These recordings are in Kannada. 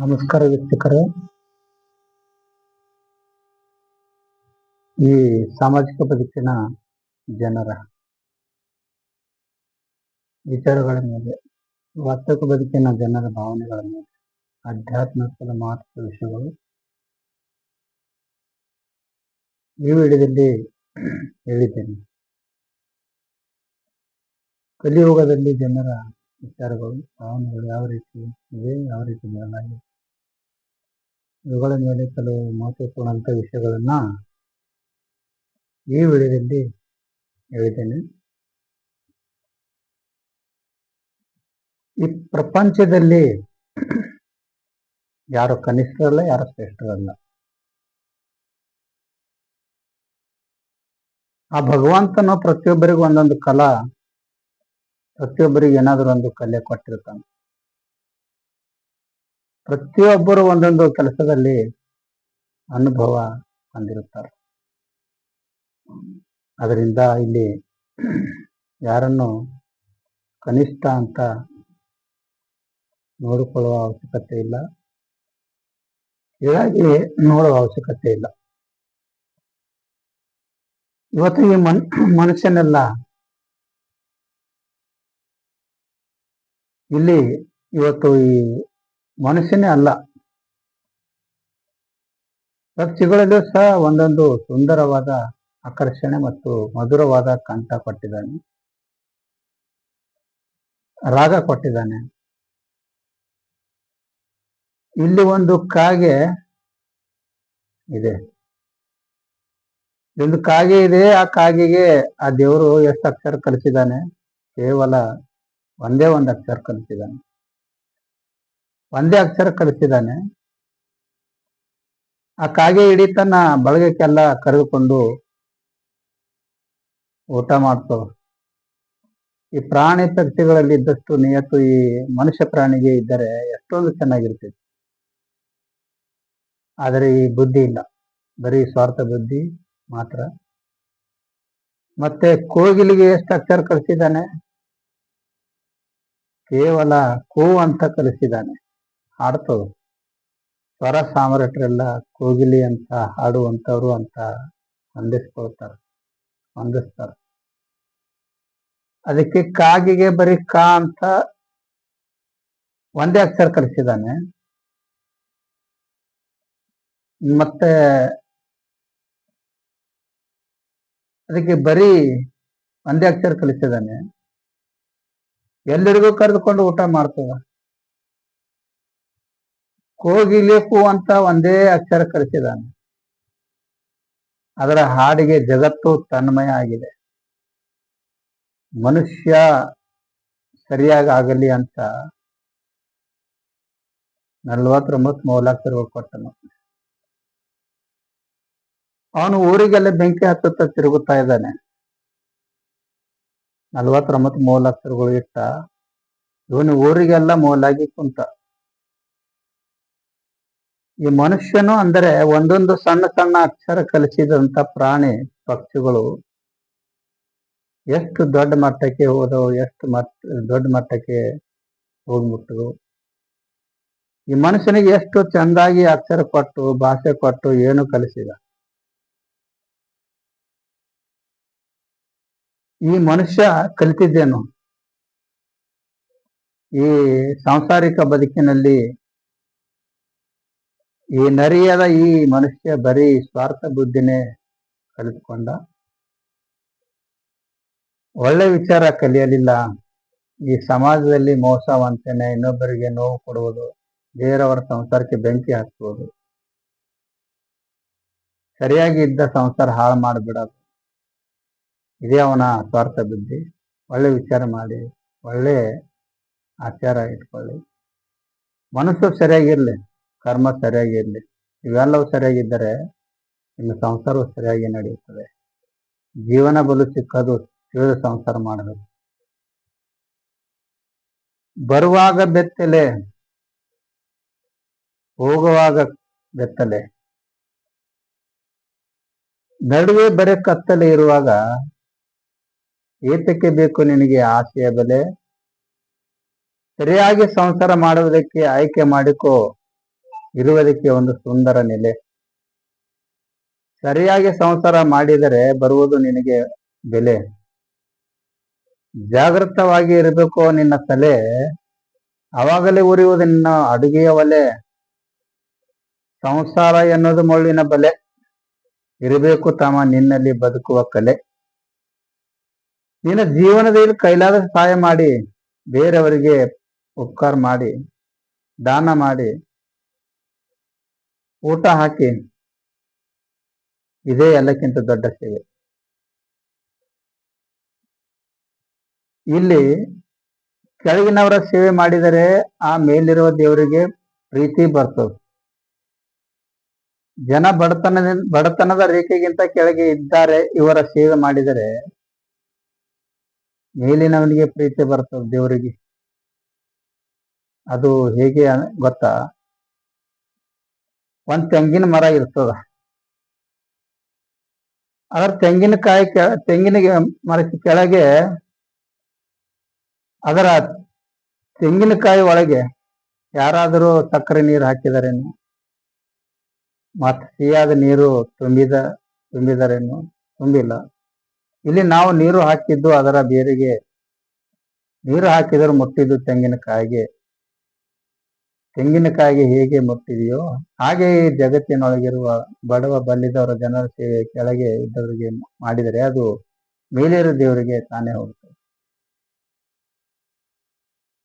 ನಮಸ್ಕಾರ ವೀಕ್ಷಕರೇ. ಈ ಸಾಮಾಜಿಕ ಬದುಕಿನ ಜನರ ವಿಚಾರಗಳ ಮೇಲೆ, ವಾಸ್ತವಿಕ ಬದುಕಿನ ಜನರ ಭಾವನೆಗಳ ಮೇಲೆ, ಆಧ್ಯಾತ್ಮಿಕ ಮಹತ್ವದ ವಿಷಯಗಳು ಈ ವಿಡಿಯೋದಲ್ಲಿ ಹೇಳಿದ್ದೇನೆ. ಕಲಿಯುಗದಲ್ಲಿ ಜನರ ವಿಚಾರಗಳು, ಭಾವನೆಗಳು ಯಾವ ರೀತಿ ಇವೆ, ಯಾವ ರೀತಿ ಬದಲಾಗಿದೆ, ಇವುಗಳ ಮೇಲೆ ಕೆಲವು ಮಹತ್ವಪೂರ್ಣಂತ ವಿಷಯಗಳನ್ನ ಈ ವಿಡಿಯೋದಲ್ಲಿ ಹೇಳಿದ್ದೇನೆ. ಈ ಪ್ರಪಂಚದಲ್ಲಿ ಯಾರು ಕನಿಷ್ಠರಲ್ಲ, ಯಾರು ಶ್ರೇಷ್ಠರಲ್ಲ. ಆ ಭಗವಂತನು ಪ್ರತಿಯೊಬ್ಬರಿಗೂ ಒಂದೊಂದು ಕಲಾ, ಪ್ರತಿಯೊಬ್ಬರಿಗೆ ಏನಾದರೂ ಒಂದು ಕಲೆ ಕೊಟ್ಟಿರ್ತಾನೆ. ಪ್ರತಿಯೊಬ್ಬರು ಒಂದೊಂದು ಕೆಲಸದಲ್ಲಿ ಅನುಭವ ಹೊಂದಿರುತ್ತಾರೆ. ಅದರಿಂದ ಇಲ್ಲಿ ಯಾರನ್ನು ಕನಿಷ್ಠ ಅಂತ ನೋಡಿಕೊಳ್ಳುವ ಅವಶ್ಯಕತೆ ಇಲ್ಲ, ಹೀಗಾಗಿ ನೋಡುವ ಅವಶ್ಯಕತೆ ಇಲ್ಲ. ಇವತ್ತು ಈ ಮನುಷ್ಯನೆಲ್ಲ ಇಲ್ಲಿ ಇವತ್ತು ಈ ಮನುಷ್ಯನೇ ಅಲ್ಲ, ಪಕ್ಷಿಗಳಲ್ಲೂ ಸಹ ಒಂದೊಂದು ಸುಂದರವಾದ ಆಕರ್ಷಣೆ ಮತ್ತು ಮಧುರವಾದ ಕಂಠ ಕೊಟ್ಟಿದ್ದಾನೆ, ರಾಗ ಕೊಟ್ಟಿದ್ದಾನೆ. ಇಲ್ಲಿ ಒಂದು ಕಾಗೆ ಇದೆ, ಒಂದು ಕಾಗೆ ಇದೆ. ಆ ಕಾಗೆಗೆ ಆ ದೇವರು ಎಷ್ಟು ಅಕ್ಷರ ಕಲಿಸಿದ್ದಾನೆ? ಕೇವಲ ಒಂದೇ ಒಂದು ಅಕ್ಷರ ಕಲಿಸಿದ್ದಾನೆ, ಒಂದೇ ಅಕ್ಷರ ಕಲಿಸಿದ್ದಾನೆ. ಆ ಕಾಗೆ ಇಡೀ ತನ್ನ ಬಳಗಕ್ಕೆಲ್ಲ ಕರೆದುಕೊಂಡು ಊಟ ಮಾಡ್ತವೆ. ಈ ಪ್ರಾಣಿ ಪಕ್ಷಿಗಳಲ್ಲಿ ಇದ್ದಷ್ಟು ನಿಯತ್ತು ಈ ಮನುಷ್ಯ ಪ್ರಾಣಿಗೆ ಇದ್ದರೆ ಎಷ್ಟೊಂದು ಚೆನ್ನಾಗಿರ್ತೈತಿ. ಆದರೆ ಈ ಬುದ್ಧಿ ಇಲ್ಲ, ಬರೀ ಸ್ವಾರ್ಥ ಬುದ್ಧಿ ಮಾತ್ರ. ಮತ್ತೆ ಕೋಗಿಲಿಗೆ ಎಷ್ಟು ಅಕ್ಷರ ಕಲಿಸಿದ್ದಾನೆ? ಕೇವಲ ಕೂ ಅಂತ ಕಲಿಸಿದ್ದಾನೆ, ಹಾಡ್ತವೆ. ಸ್ವರ ಸಾಮ್ರಾಟರೆಲ್ಲ ಕೋಗಿಲಿ ಅಂತ ಹಾಡುವಂಥವ್ರು ಅಂತ ಹೊಂದಿಸ್ತಾರೆ. ಅದಕ್ಕೆ ಕಾಗಿಗೆ ಬರೀ ಕಾ ಅಂತ ಒಂದೇ ಅಕ್ಷರ ಕಲಿಸಿದ್ದಾನೆ. ಮತ್ತೆ ಅದಕ್ಕೆ ಬರೀ ಒಂದೇ ಅಕ್ಷರ ಕಲಿಸಿದ್ದಾನೆ, ಎಲ್ಲರಿಗೂ ಕರೆದುಕೊಂಡು ಊಟ ಮಾಡ್ತದ. ಕೋಗಿಲೆ ಕೂ ಅಂತ ಒಂದೇ ಅಕ್ಷರ ಕಲಿಸಿದ್ದಾನೆ, ಅದರ ಹಾಡಿಗೆ ಜಗತ್ತು ತನ್ಮಯ ಆಗಿದೆ. ಮನುಷ್ಯ ಸರಿಯಾಗಿ ಆಗಲಿ ಅಂತ 49 ಮೌಲಾಕ್ಷರ ಕೊಟ್ಟನು. ಅವನು ಊರಿಗೆಲ್ಲ ಬೆಂಕಿ ಹತ್ತುತ್ತಾ ತಿರುಗುತ್ತಾ ಇದ್ದಾನೆ. 49 ಮೌಲಾಕ್ಷರಗಳು ಇಟ್ಟ ಇವನು ಊರಿಗೆಲ್ಲ ಮೌಲಾಗಿ ಕುಂತ. ಈ ಮನುಷ್ಯನು ಅಂದರೆ ಒಂದೊಂದು ಸಣ್ಣ ಸಣ್ಣ ಅಕ್ಷರ ಕಲಿಸಿದಂತ ಪ್ರಾಣಿ ಪಕ್ಷಿಗಳು ಎಷ್ಟು ದೊಡ್ಡ ಮಟ್ಟಕ್ಕೆ ಹೋದವು, ಎಷ್ಟು ದೊಡ್ಡ ಮಟ್ಟಕ್ಕೆ ಹೋಗ್ಬಿಟ್ಟವು. ಈ ಮನುಷ್ಯನಿಗೆ ಎಷ್ಟು ಚಂದಾಗಿ ಅಕ್ಷರ ಕೊಟ್ಟು, ಭಾಷೆ ಕೊಟ್ಟು ಏನು ಕಲಿಸಿದ. ಈ ಮನುಷ್ಯ ಕಲಿತಿದ್ದೇನು? ಈ ಸಾಂಸಾರಿಕ ಬದುಕಿನಲ್ಲಿ ಈ ನರಿಯದ ಈ ಮನುಷ್ಯ ಬರೀ ಸ್ವಾರ್ಥ ಬುದ್ಧಿನೇ ಕಲಿತುಕೊಂಡ. ಒಳ್ಳೆ ವಿಚಾರ ಕಲಿಯಲಿಲ್ಲ. ಈ ಸಮಾಜದಲ್ಲಿ ಮೋಸ ವಂಚನೆ, ಇನ್ನೊಬ್ಬರಿಗೆ ನೋವು ಕೊಡುವುದು, ಬೇರೆಯವರ ಸಂಸಾರಕ್ಕೆ ಬೆಂಕಿ ಹಚ್ಚುವುದು, ಸರಿಯಾಗಿ ಇದ್ದ ಸಂಸಾರ ಹಾಳು ಮಾಡಿಬಿಡೋದು, ಇದೇ ಅವನ ಸ್ವಾರ್ಥ ಬುದ್ಧಿ. ಒಳ್ಳೆ ವಿಚಾರ ಮಾಡಿ, ಒಳ್ಳೆ ಆಚಾರ ಇಟ್ಕೊಳ್ಳಿ, ಮನಸ್ಸು ಸರಿಯಾಗಿರ್ಲಿ, ಕರ್ಮ ಸರಿಯಾಗಿರ್ಲಿ, ಇವೆಲ್ಲವೂ ಸರಿಯಾಗಿದ್ದರೆ ಇನ್ನು ಸಂಸಾರವು ಸರಿಯಾಗಿ ನಡೆಯುತ್ತದೆ. ಜೀವನ ಬಲು ಚಿಕ್ಕದು, ತಿಳಿದು ಸಂಸಾರ ಮಾಡಬೇಕು. ಬರುವಾಗ ಬೆತ್ತಲೆ, ಹೋಗುವಾಗ ಬೆತ್ತಲೆ, ನಡುವೆ ಬರೀ ಕತ್ತಲೆ ಇರುವಾಗ ಏತಕ್ಕೆ ಬೇಕು ನಿನಗೆ ಆಸೆಯ ಬೆಲೆ? ಸರಿಯಾಗಿ ಸಂಸಾರ ಮಾಡುವುದಕ್ಕೆ ಆಯ್ಕೆ ಮಾಡಿಕೋ, ಇರುವುದಕ್ಕೆ ಒಂದು ಸುಂದರ ನೆಲೆ. ಸರಿಯಾಗಿ ಸಂಸಾರ ಮಾಡಿದರೆ ಬರುವುದು ನಿನಗೆ ಬೆಲೆ. ಜಾಗೃತವಾಗಿ ಇರಬೇಕು ನಿನ್ನ ತಲೆ, ಅವಾಗಲೇ ಉರಿಯುವುದು ನಿನ್ನ ಅಡುಗೆಯ ಒಲೆ. ಸಂಸಾರ ಎನ್ನುವುದು ಮುಳ್ಳಿನ ಬಲೆ, ಇರಬೇಕು ತಮ್ಮ ನಿನ್ನಲ್ಲಿ ಬದುಕುವ ಕಲೆ. ನಿನ್ನ ಜೀವನದಲ್ಲಿ ಕೈಲಾದ ಸಹಾಯ ಮಾಡಿ, ಬೇರೆಯವರಿಗೆ ಉಪಕಾರ ಮಾಡಿ, ದಾನ ಮಾಡಿ, ಊಟ ಹಾಕಿ, ಇದೇ ಎಲ್ಲಕ್ಕಿಂತ ದೊಡ್ಡ ಸೇವೆ. ಇಲ್ಲಿ ಕೆಳಗಿನವರ ಸೇವೆ ಮಾಡಿದರೆ ಆ ಮೇಲಿರುವ ದೇವರಿಗೆ ಪ್ರೀತಿ ಬರ್ತದೆ. ಜನ ಬಡತನದ ರೇಖೆಗಿಂತ ಕೆಳಗೆ ಇದ್ದಾರೆ, ಇವರ ಸೇವೆ ಮಾಡಿದರೆ ಮೇಲಿನವನಿಗೆ ಪ್ರೀತಿ ಬರ್ತದೆ ದೇವರಿಗೆ. ಅದು ಹೇಗೆ ಗೊತ್ತಾ? ಒಂದ್ ತೆಂಗಿನ ಮರ ಇರ್ತದ, ಅದರ ತೆಂಗಿನ ಮರಕ್ಕೆ ಕೆಳಗೆ ಅದರ ತೆಂಗಿನಕಾಯಿ ಒಳಗೆ ಯಾರಾದರೂ ಸಕ್ಕರೆ ನೀರು ಹಾಕಿದಾರೇನು? ಮತ್ತೆ ಸಿಹಿಯಾದ ನೀರು ತುಂಬಿದರೇನು? ತುಂಬಿಲ್ಲ. ಇಲ್ಲಿ ನಾವು ನೀರು ಹಾಕಿದ್ದು ಅದರ ಬೇರಿಗೆ, ನೀರು ಹಾಕಿದರೂ ಮುಟ್ಟಿದ್ದು ತೆಂಗಿನಕಾಯಿಗೆ ಹೇಗೆ ಮುಟ್ಟಿದೆಯೋ ಹಾಗೆ ಈ ಜಗತ್ತಿನೊಳಗಿರುವ ಬಡವ ಬಲ್ಲಿದವರ ಜನರ ಸೇವೆ ಕೆಳಗೆ ಇದ್ದವರಿಗೆ ಮಾಡಿದರೆ ಅದು ಮೇಲಿರೋ ದೇವರಿಗೆ ತಾನೇ ಹೋಗ್ತದೆ.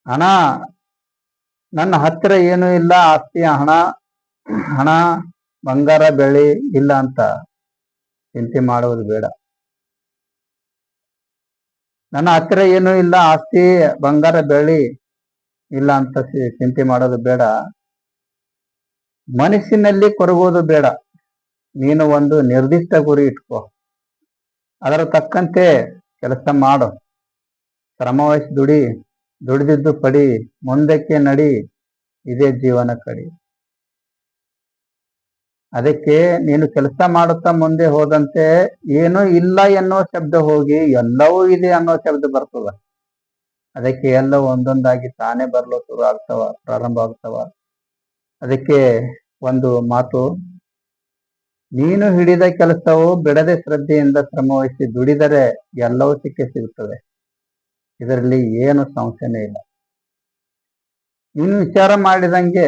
ಹಣ, ನನ್ನ ಹತ್ತಿರ ಏನೂ ಇಲ್ಲ, ಆಸ್ತಿ ಹಣ ಬಂಗಾರ ಬೆಳ್ಳಿ ಇಲ್ಲ ಅಂತ ಚಿಂತೆ ಮಾಡುವುದು ಬೇಡ. ನನ್ನ ಹತ್ತಿರ ಏನೂ ಇಲ್ಲ, ಆಸ್ತಿ ಬಂಗಾರ ಬೆಳ್ಳಿ ಇಲ್ಲ ಅಂತ ಚಿಂತೆ ಮಾಡೋದು ಬೇಡ. ಮನಸ್ಸಿನಲ್ಲಿ ಕೊರಗೋದು ಬೇಡ. ನೀನು ಒಂದು ನಿರ್ದಿಷ್ಟ ಗುರಿ ಇಟ್ಕೋ, ಅದರ ತಕ್ಕಂತೆ ಕೆಲಸ ಮಾಡು, ಶ್ರಮವಹಿಸಿ ದುಡಿದಿದ್ದು ಪಡಿ, ಮುಂದಕ್ಕೆ ನಡಿ, ಇದೇ ಜೀವನ ಕಡಿ. ಅದಕ್ಕೆ ನೀನು ಕೆಲಸ ಮಾಡುತ್ತಾ ಮುಂದೆ ಹೋದಂತೆ ಏನೂ ಇಲ್ಲ ಎನ್ನುವ ಶಬ್ದ ಹೋಗಿ ಎಲ್ಲವೂ ಇದೆ ಅನ್ನೋ ಶಬ್ದ ಬರ್ತದ. ಅದಕ್ಕೆ ಎಲ್ಲವೂ ಒಂದೊಂದಾಗಿ ತಾನೇ ಬರಲು ಪ್ರಾರಂಭ ಆಗ್ತವ. ಅದಕ್ಕೆ ಒಂದು ಮಾತು, ನೀನು ಹಿಡಿದ ಕೆಲಸವು ಬಿಡದೆ ಶ್ರದ್ಧೆಯಿಂದ ಶ್ರಮವಹಿಸಿ ದುಡಿದರೆ ಎಲ್ಲವೂ ಸಿಗುತ್ತದೆ. ಇದರಲ್ಲಿ ಏನು ಸಂಶಯನೇ ಇಲ್ಲ. ನೀನು ವಿಚಾರ ಮಾಡಿದಂಗೆ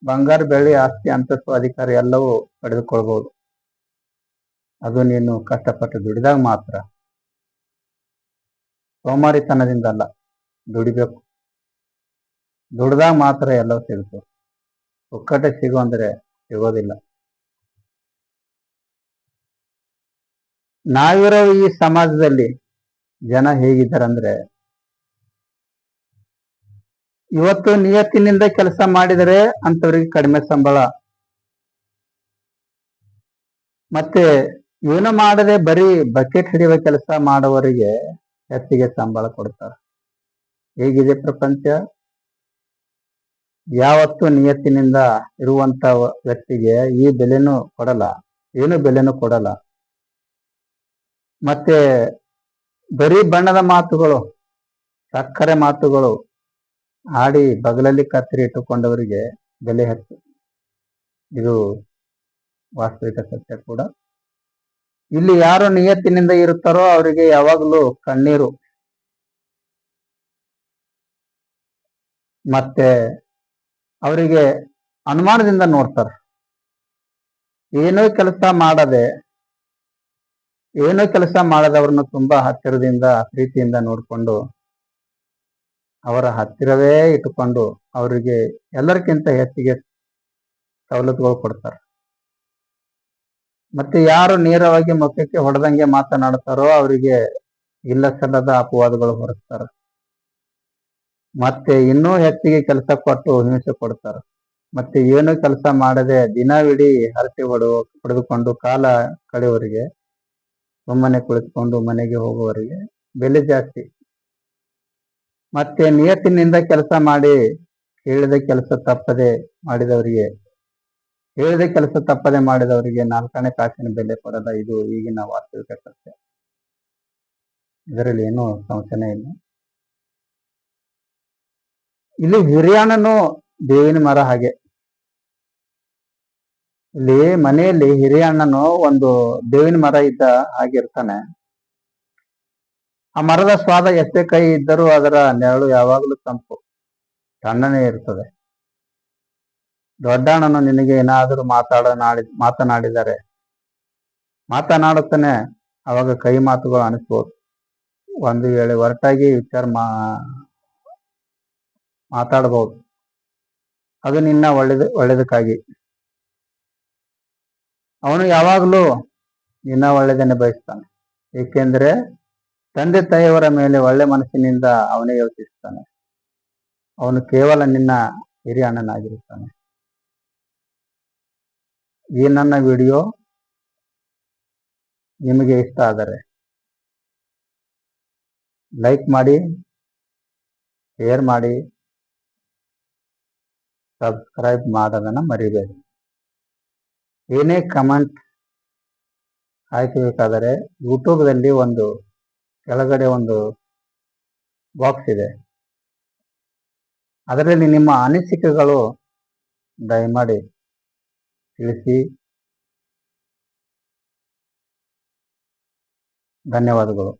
ಬಂಗಾರ ಬೆಳ್ಳಿ ಆಸ್ತಿ ಅಂತಸ್ತು ಅಧಿಕಾರ ಎಲ್ಲವೂ ಪಡೆದುಕೊಳ್ಬಹುದು. ಅದು ನೀನು ಕಷ್ಟಪಟ್ಟು ದುಡಿದಾಗ ಮಾತ್ರ, ಸೋಮಾರಿತನದಿಂದ ಅಲ್ಲ, ದುಡಿಬೇಕು. ದುಡ್ದಾಗ ಮಾತ್ರ ಎಲ್ಲವೂ ಸಿಗುತ್ತದೆ. ಒಕ್ಕಟ್ಟೆ ಸಿಗುವಂದ್ರೆ ಸಿಗೋದಿಲ್ಲ. ನಾವಿರೋ ಈ ಸಮಾಜದಲ್ಲಿ ಜನ ಹೇಗಿದ್ದಾರಂದ್ರೆ, ಇವತ್ತು ನಿಯತ್ತಿನಿಂದ ಕೆಲಸ ಮಾಡಿದರೆ ಅಂತವ್ರಿಗೆ ಕಡಿಮೆ ಸಂಬಳ, ಮತ್ತೆ ಏನು ಮಾಡದೆ ಬರೀ ಬಕೆಟ್ ಹಿಡಿಯುವ ಕೆಲಸ ಮಾಡುವವರಿಗೆ ಹೆಚ್ಚಿಗೆ ಸಂಬಳ ಕೊಡ್ತಾರೆ. ಹೇಗಿದೆ ಪ್ರಪಂಚ? ಯಾವತ್ತು ನಿಯತ್ತಿನಿಂದ ಇರುವಂತ ವ್ಯಕ್ತಿಗೆ ಈ ಬೆಲೆನೂ ಕೊಡಲ್ಲ, ಏನು ಬೆಲೆನೂ ಕೊಡಲ್ಲ. ಮತ್ತೆ ಬರೀ ಬಣ್ಣದ ಮಾತುಗಳು, ಸಕ್ಕರೆ ಮಾತುಗಳು ಆಡಿ ಬಗಲಲ್ಲಿ ಕತ್ತರಿ ಇಟ್ಟುಕೊಂಡವರಿಗೆ ಬೆಲೆ ಹೆಚ್ಚು. ಇದು ವಾಸ್ತವಿಕ ಸತ್ಯ ಕೂಡ. ಇಲ್ಲಿ ಯಾರು ನಿಯತ್ತಿನಿಂದ ಇರುತ್ತಾರೋ ಅವರಿಗೆ ಯಾವಾಗಲೂ ಕಣ್ಣೀರು, ಮತ್ತೆ ಅವರಿಗೆ ಅನುಮಾನದಿಂದ ನೋಡ್ತಾರೆ. ಏನೋ ಕೆಲಸ ಮಾಡದವ್ರನ್ನು ತುಂಬಾ ಹತ್ತಿರದಿಂದ ಪ್ರೀತಿಯಿಂದ ನೋಡಿಕೊಂಡು ಅವರ ಹತ್ತಿರವೇ ಇಟ್ಟುಕೊಂಡು ಅವರಿಗೆ ಎಲ್ಲರಿಗಿಂತ ಹೆಚ್ಚಿಗೆ ಸವಲತ್ತುಗಳು ಕೊಡ್ತಾರೆ. ಮತ್ತೆ ಯಾರು ನೇರವಾಗಿ ಮುಖಕ್ಕೆ ಹೊಡೆದಂಗೆ ಮಾತನಾಡ್ತಾರೋ ಅವರಿಗೆ ಇಲ್ಲ ಸಲ್ಲದ ಅಪವಾದಗಳು ಹೊರಸ್ತಾರೆ. ಮತ್ತೆ ಇನ್ನೂ ಹೆಚ್ಚಿಗೆ ಕೆಲಸ ಕೊಟ್ಟು ಹಿಂಸೆ ಕೊಡ್ತಾರೆ. ಮತ್ತೆ ಏನು ಕೆಲಸ ಮಾಡದೆ ದಿನವಿಡೀ ಹರಟೆ ಹೊಡೆದುಕೊಂಡು ಕಾಲ ಕಳೆಯವರಿಗೆ, ಸುಮ್ಮನೆ ಕುಳಿತುಕೊಂಡು ಮನೆಗೆ ಹೋಗುವವರಿಗೆ ಬೆಲೆ ಜಾಸ್ತಿ. ಮತ್ತೆ ನಿಯತ್ತಿನಿಂದ ಕೆಲಸ ಮಾಡಿ ಹೇಳಿದ ಕೆಲಸ ತಪ್ಪದೆ ಮಾಡಿದವರಿಗೆ 4 ಕಾಸಿನ ಬೆಲೆ ಕೊಡಲ್ಲ. ಇದು ಈಗಿನ ವಾಸ್ತವಿಕ ಸತ್ಯ. ಇದರಲ್ಲಿ ಏನೂ ಸಂಶಯ ಇಲ್ಲ. ಇಲ್ಲಿ ಹಿರಿಯಾಣನು ಬೇವಿನ ಮರ ಹಾಗೆ. ಇಲ್ಲಿ ಮನೆಯಲ್ಲಿ ಹಿರಿಯ ಅಣ್ಣನು ಒಂದು ಬೇವಿನ ಮರ ಇದ್ದ ಆಗಿರ್ತಾನೆ. ಆ ಮರದ ಸ್ವಾದ ಎಷ್ಟೇ ಕೈ ಇದ್ದರೂ ಅದರ ನೆರಳು ಯಾವಾಗಲೂ ತಂಪು ತಣ್ಣನೆ ಇರ್ತದೆ. ದೊಡ್ಡಣ್ಣನು ನಿನಗೆ ಏನಾದರೂ ಮಾತನಾಡಿದರೆ ಮಾತನಾಡುತ್ತಾನೆ, ಅವಾಗ ಕೈ ಮಾತುಗಳು ಅನಿಸ್ಬೋದು. ಒಂದು ವೇಳೆ ಹೊರಟಾಗಿ ಮಾತಾಡಬಹುದು. ಅದು ನಿನ್ನ ಒಳ್ಳೇದಕ್ಕಾಗಿ. ಅವನು ಯಾವಾಗಲೂ ನಿನ್ನ ಒಳ್ಳೆಯದನ್ನೇ ಬಯಸ್ತಾನೆ, ಏಕೆಂದ್ರೆ ತಂದೆ ತಾಯಿಯವರ ಮೇಲೆ ಒಳ್ಳೆ ಮನಸ್ಸಿನಿಂದ ಅವನೇ ಯೋಚಿಸ್ತಾನೆ. ಅವನು ಕೇವಲ ನಿನ್ನ ಹಿರಿಯ ಅಣ್ಣನಾಗಿರುತ್ತಾನೆ. ಈ ನನ್ನ ವಿಡಿಯೋ ನಿಮಗೆ ಇಷ್ಟ ಆದರೆ ಲೈಕ್ ಮಾಡಿ, ಶೇರ್ ಮಾಡಿ, ಸಬ್ಸ್ಕ್ರೈಬ್ ಮಾಡೋದನ್ನ ಮರಿಬೇಡಿ. ಏನೇ ಕಮೆಂಟ್ ಹಾಕಬೇಕಾದರೆ ಯೂಟ್ಯೂಬ್ದಲ್ಲಿ ಕೆಳಗಡೆ ಒಂದು ಬಾಕ್ಸ್ ಇದೆ. ಅದರಲ್ಲಿ ನಿಮ್ಮ ಅನಿಸಿಕೆಗಳು ದಯಮಾಡಿ ತಿಳಿಸಿ. ಧನ್ಯವಾದಗಳು.